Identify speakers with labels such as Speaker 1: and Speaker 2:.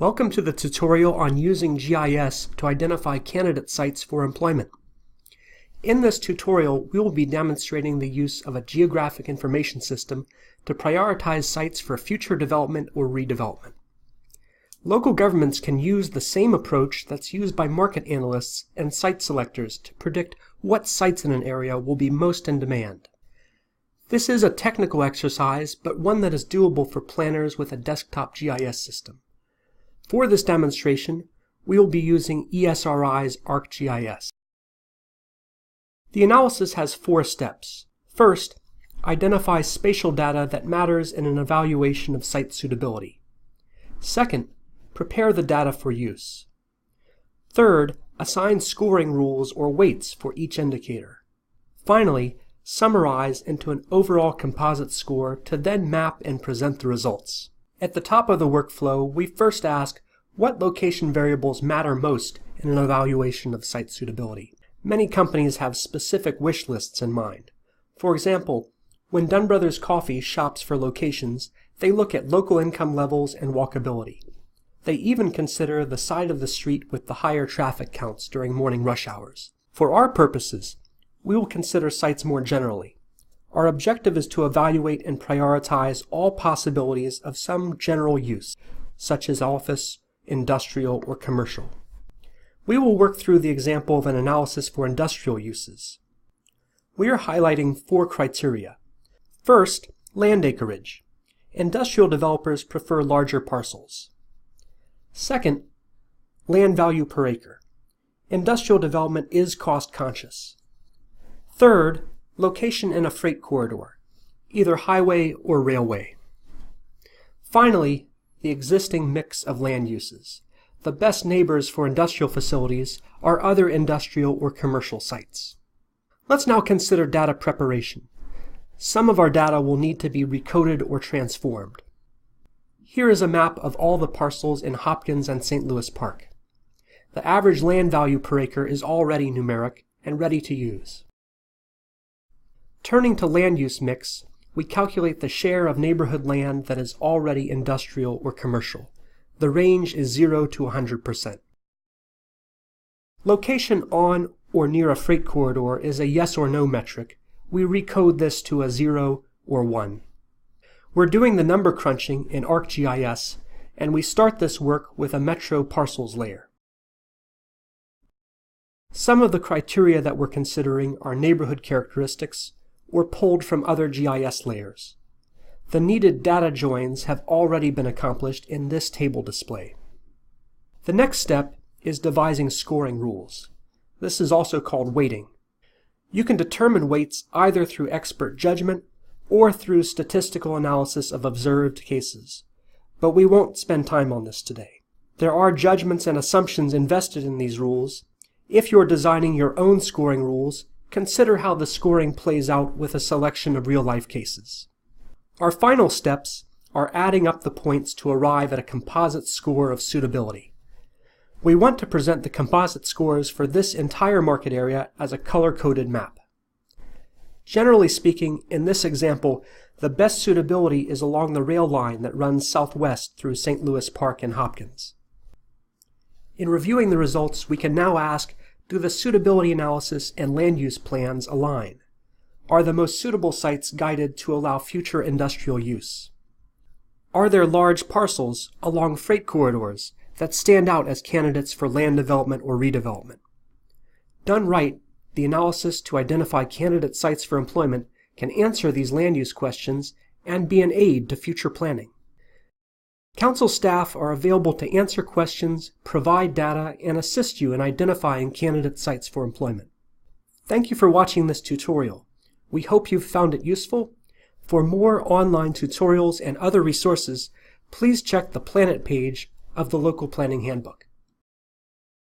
Speaker 1: Welcome to the tutorial on using GIS to identify candidate sites for employment. In this tutorial, we will be demonstrating the use of a Geographic Information System to prioritize sites for future development or redevelopment. Local governments can use the same approach that's used by market analysts and site selectors to predict what sites in an area will be most in demand. This is a technical exercise, but one that is doable for planners with a desktop GIS system. For this demonstration, we will be using ESRI's ArcGIS. The analysis has 4 steps. First, identify spatial data that matters in an evaluation of site suitability. Second, prepare the data for use. Third, assign scoring rules or weights for each indicator. Finally, summarize into an overall composite score to then map and present the results. At the top of the workflow, we first ask what location variables matter most in an evaluation of site suitability. Many companies have specific wish lists in mind. For example, when Dunn Brothers Coffee shops for locations, they look at local income levels and walkability. They even consider the side of the street with the higher traffic counts during morning rush hours. For our purposes, we will consider sites more generally. Our objective is to evaluate and prioritize all possibilities of some general use, such as office, industrial, or commercial. We will work through the example of an analysis for industrial uses. We are highlighting 4 criteria. First, land acreage. Industrial developers prefer larger parcels. Second, land value per acre. Industrial development is cost-conscious. Third, location in a freight corridor, either highway or railway. Finally, the existing mix of land uses. The best neighbors for industrial facilities are other industrial or commercial sites. Let's now consider data preparation. Some of our data will need to be recoded or transformed. Here is a map of all the parcels in Hopkins and St. Louis Park. The average land value per acre is already numeric and ready to use. Turning to land use mix, we calculate the share of neighborhood land that is already industrial or commercial. The range is 0 to 100%. Location on or near a freight corridor is a yes or no metric. We recode this to a 0 or 1. We're doing the number crunching in ArcGIS, and we start this work with a Metro Parcels layer. Some of the criteria that we're considering are neighborhood characteristics, or pulled from other GIS layers. The needed data joins have already been accomplished in this table display. The next step is devising scoring rules. This is also called weighting. You can determine weights either through expert judgment or through statistical analysis of observed cases, but we won't spend time on this today. There are judgments and assumptions invested in these rules. If you're designing your own scoring rules, consider how the scoring plays out with a selection of real-life cases. Our final steps are adding up the points to arrive at a composite score of suitability. We want to present the composite scores for this entire market area as a color-coded map. Generally speaking, in this example, the best suitability is along the rail line that runs southwest through St. Louis Park and Hopkins. In reviewing the results, we can now ask, do the suitability analysis and land use plans align? Are the most suitable sites guided to allow future industrial use? Are there large parcels along freight corridors that stand out as candidates for land development or redevelopment? Done right, the analysis to identify candidate sites for employment can answer these land use questions and be an aid to future planning. Council staff are available to answer questions, provide data, and assist you in identifying candidate sites for employment. Thank you for watching this tutorial. We hope you've found it useful. For more online tutorials and other resources, please check the PlanIt page of the Local Planning Handbook.